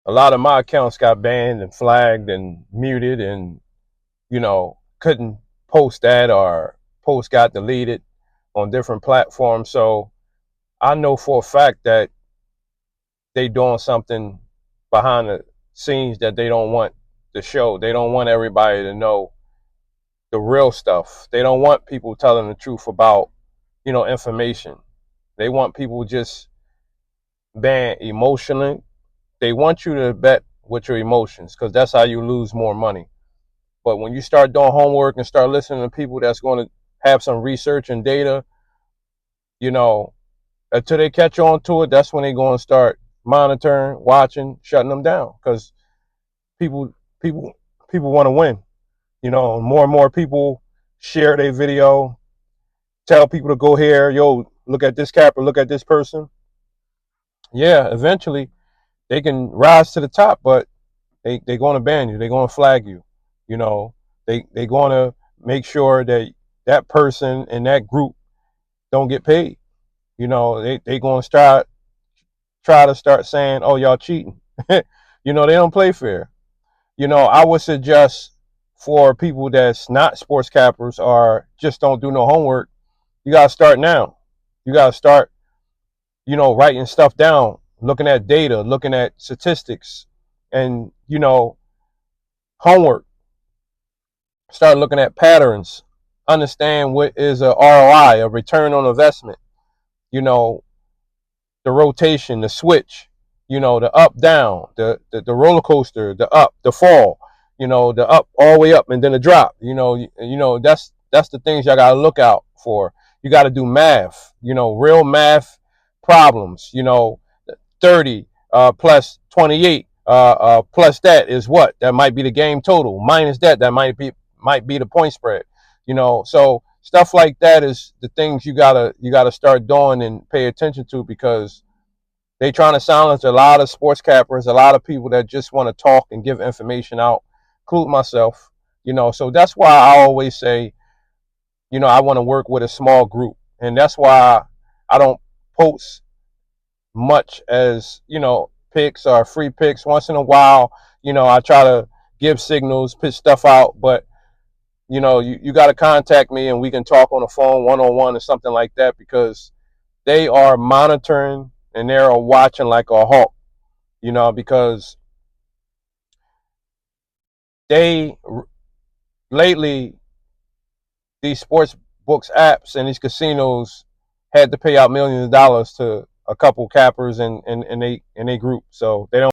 A lot of my accounts got banned and flagged and muted, and couldn't post that, or post got deleted on different platforms. So I know for a fact that they doing something behind the scenes that they don't want to show. They don't want everybody to know the real stuff. They don't want people telling the truth about, information. They want people just being emotionally. They want you to bet with your emotions, because that's how you lose more money. But when you start doing homework and start listening to people that's going to have some research and data, you know, until they catch on to it, that's when they're going to start monitoring, watching, shutting them down, because people, people, people want to win. More and more people share their video, tell people to go here, yo, look at this capper, look at this person. Yeah, eventually they can rise to the top, but they're going to ban you. They're going to flag you. You know, they're going to make sure that that person in that group don't get paid. They going to try to start saying, oh, y'all cheating. They don't play fair. I would suggest for people that's not sports cappers or just don't do no homework, you got to start now. You got to start, writing stuff down, looking at data, looking at statistics, and, homework. Start looking at patterns, understand what is a ROI, a return on investment, you know, the rotation, the switch, the up down, the roller coaster, the up, the fall, the up all the way up and then the drop. That's the things y'all gotta look out for. You gotta do math, real math problems. 30 plus 28 plus that is what? That might be the game total. Minus that might be the point spread. So stuff like that is the things you gotta start doing and pay attention to, because they trying to silence a lot of sports cappers, a lot of people that just want to talk and give information out, include myself. So that's why I always say, I want to work with a small group, and that's why I don't post much as picks or free picks. Once in a while, I try to give signals, pitch stuff out, but you got to contact me and we can talk on the phone, one-on-one, or something like that, because they are monitoring and they're watching like a hawk. Because they lately, these sports books apps and these casinos had to pay out millions of dollars to a couple cappers and they group, so they don't